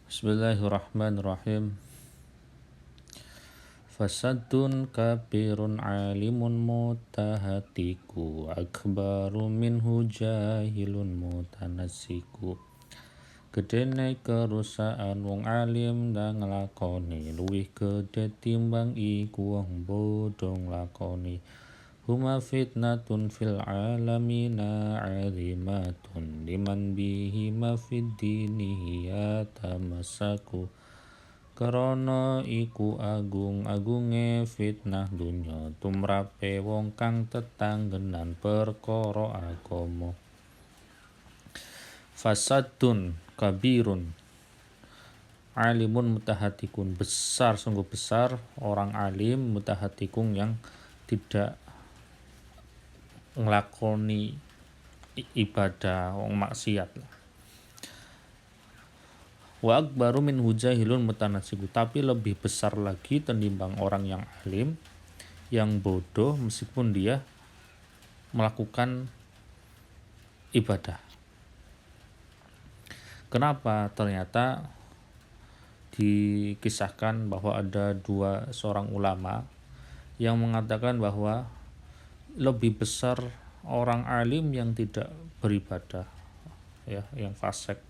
Bismillahirrahmanirrahim. Fasadun kabirun alimun mutahatiku akbaru minhu jahilun mutanassiku. Gedene kerusakan wong alim nang nglakoni luwih gedhe timbang iku wong bodho nglakoni. Huma fitnatun fil alamina azimatun liman bihima fid dini yatamassaku. Krana iku agung-agunge fitnah dunya tumrape wong kang tetanggenan perkara agama. Fasadun kabirun alimun mutahatikun, besar, sungguh besar orang alim mutahatikun yang tidak nglakoni ibadah wong maksiat. Wa akbaru min hujahilun mutanasiku, tapi lebih besar lagi tenimbang orang yang alim yang bodoh meskipun dia melakukan ibadah. Kenapa? Ternyata dikisahkan bahwa ada seorang ulama yang mengatakan bahwa lebih besar orang alim yang tidak beribadah, ya, yang fasik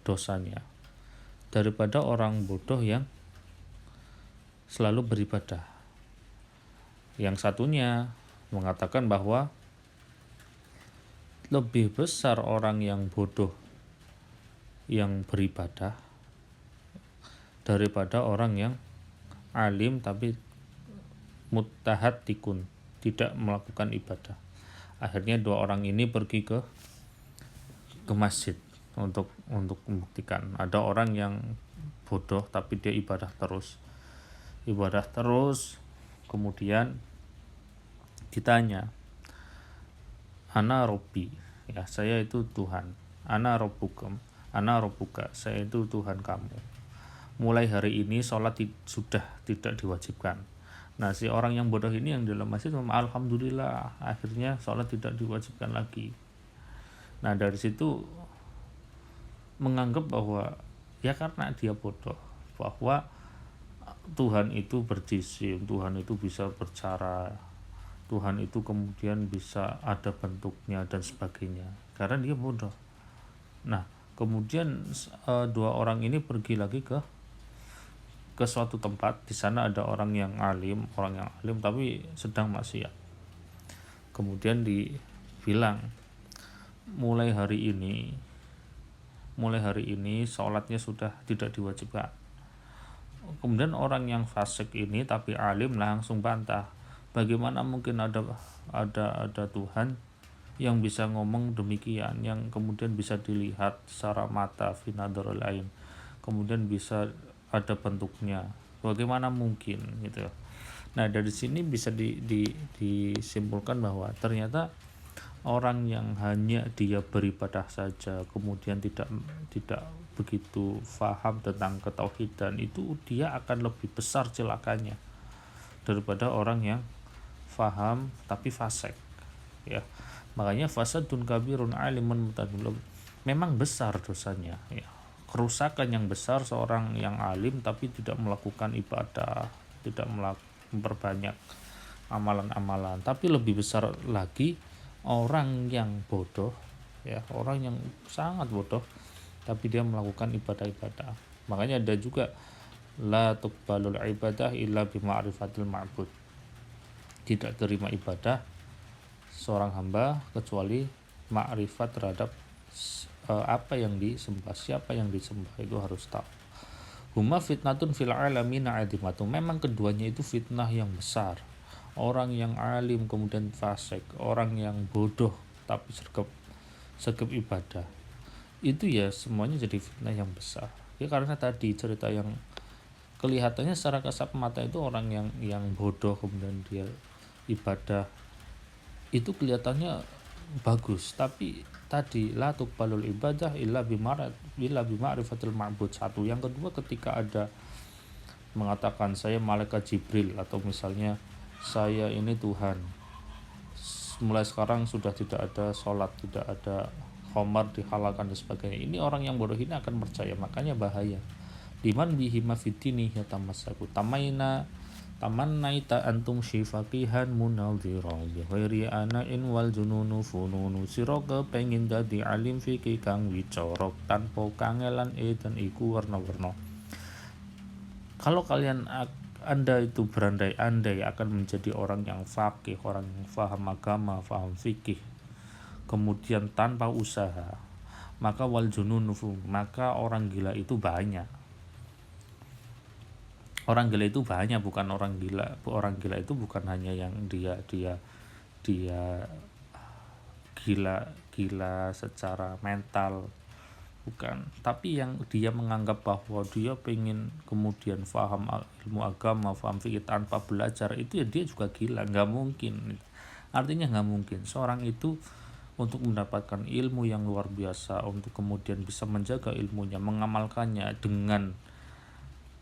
dosanya, daripada orang bodoh yang selalu beribadah. Yang satunya mengatakan bahwa lebih besar orang yang bodoh yang beribadah daripada orang yang alim tapi mutahatikun, tidak melakukan ibadah. Akhirnya dua orang ini pergi ke masjid untuk membuktikan. Ada orang yang bodoh tapi dia ibadah terus, kemudian ditanya, ana robbi, ya, saya itu Tuhan, ana robbuka, saya itu Tuhan kamu. Mulai hari ini sholat sudah tidak diwajibkan. Nah, si orang yang bodoh ini yang dalam masjid, alhamdulillah, akhirnya sholat tidak diwajibkan lagi. Nah, dari situ menganggap bahwa ya karena dia bodoh, bahwa Tuhan itu berjisim, Tuhan itu bisa bercara, Tuhan itu kemudian bisa ada bentuknya dan sebagainya, karena dia bodoh. Nah, kemudian dua orang ini pergi lagi ke suatu tempat. Di sana ada orang yang alim tapi sedang maksiat. Kemudian dibilang, mulai hari ini sholatnya sudah tidak diwajibkan. Kemudian orang yang fasik ini tapi alim langsung bantah, bagaimana mungkin ada Tuhan yang bisa ngomong demikian, yang kemudian bisa dilihat secara mata, finadarul ain, kemudian bisa ada bentuknya, bagaimana mungkin gitu. Nah, dari sini bisa disimpulkan bahwa ternyata orang yang hanya dia beribadah saja kemudian tidak begitu faham tentang ketauhidan, itu dia akan lebih besar celakanya daripada orang yang faham tapi fasik, ya. Makanya fasadun kabirun alimun mutadulum, memang besar dosanya, ya, kerusakan yang besar seorang yang alim tapi tidak melakukan ibadah, tidak memperbanyak amalan-amalan. Tapi lebih besar lagi orang yang bodoh, ya, orang yang sangat bodoh tapi dia melakukan ibadah-ibadah. Makanya ada juga la tuqbalul ibadah illa bima'rifatil ma'bud, tidak terima ibadah seorang hamba kecuali ma'rifat terhadap apa yang disembah, siapa yang disembah, itu harus tahu. Huma fitnatun fil alamina azimatun, memang keduanya itu fitnah yang besar. Orang yang alim kemudian fasik, orang yang bodoh tapi sergap ibadah, itu ya semuanya jadi fitnah yang besar. Ya karena tadi cerita yang kelihatannya secara kasat mata itu orang yang bodoh kemudian dia ibadah itu kelihatannya bagus, tapi tadi la tuqbalul ibadah illa bima'rifatil ma'bud, satu. Yang kedua, ketika ada mengatakan saya malaikat Jibril, atau misalnya saya ini Tuhan, mulai sekarang sudah tidak ada sholat, tidak ada khamar dihalalkan dan sebagainya, ini orang yang bodoh ini akan percaya. Makanya bahaya liman bihi ma fitini yatamassaku tamannaita antum syifaqihan munadhira bi ghairi ana'in wal jununu fununu sira kepengin dadi alim fikih kang wicara tanpa kangelan dan iku warna-warna. Kalau Anda itu berandai-andai akan menjadi orang yang faqih, orang yang faham agama, faham fikih, kemudian tanpa usaha, maka wal jununu, maka orang gila itu banyak. Orang gila itu banyak, bukan orang gila. Orang gila itu bukan hanya yang dia gila secara mental, bukan, tapi yang dia menganggap bahwa dia pengen kemudian paham ilmu agama, paham fikih tanpa belajar, itu ya dia juga gila. Nggak mungkin, artinya nggak mungkin seorang itu untuk mendapatkan ilmu yang luar biasa, untuk kemudian bisa menjaga ilmunya, mengamalkannya dengan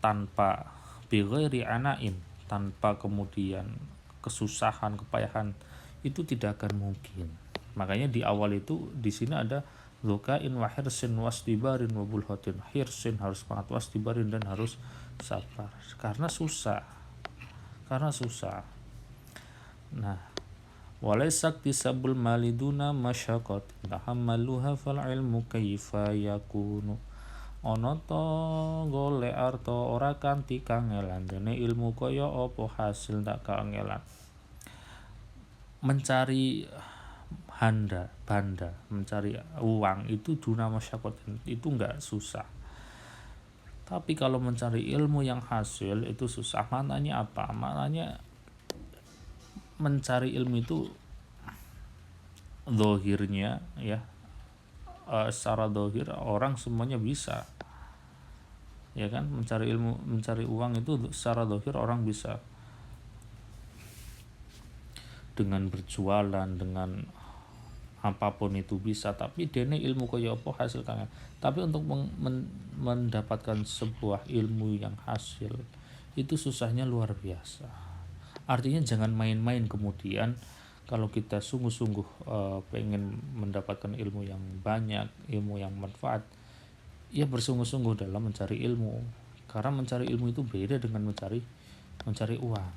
tanpa bighairi ana'in, tanpa kemudian kesusahan, kepayahan, itu tidak akan mungkin. Makanya di awal itu di sini ada Lukain wa hirsin wasdibarin wa bulhatin. Hirsin harus semangat, wasdibarin dan harus sabar. Karena susah. Nah, walaisak tisabul maliduna masyaqat tahammaluha fal ilmu kaifa yakunu. Ana ta golek arta ora kanthi kangelan, dene ilmu kaya apa hasil tak kangelan. Mencari banda, mencari uang itu duna masyaqat, itu enggak susah. Tapi kalau mencari ilmu yang hasil itu susah. Maknanya apa? Maknanya mencari ilmu itu zahirnya ya, secara zahir orang semuanya bisa. Ya kan, mencari ilmu, mencari uang itu secara zahir orang bisa. Dengan berjualan, dengan apapun itu bisa, tapi dene ilmu kaya apa hasil kangen. Tapi untuk mendapatkan sebuah ilmu yang hasil itu susahnya luar biasa. Artinya jangan main-main kemudian kalau kita sungguh-sungguh pengen mendapatkan ilmu yang banyak, ilmu yang manfaat, ya bersungguh-sungguh dalam mencari ilmu. Karena mencari ilmu itu beda dengan mencari uang.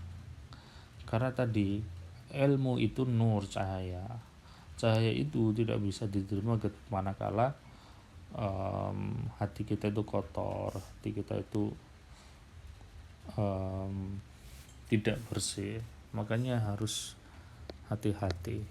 Karena tadi ilmu itu nur, cahaya itu tidak bisa diterima manakala hati kita itu kotor, hati kita itu tidak bersih. Makanya harus hati-hati.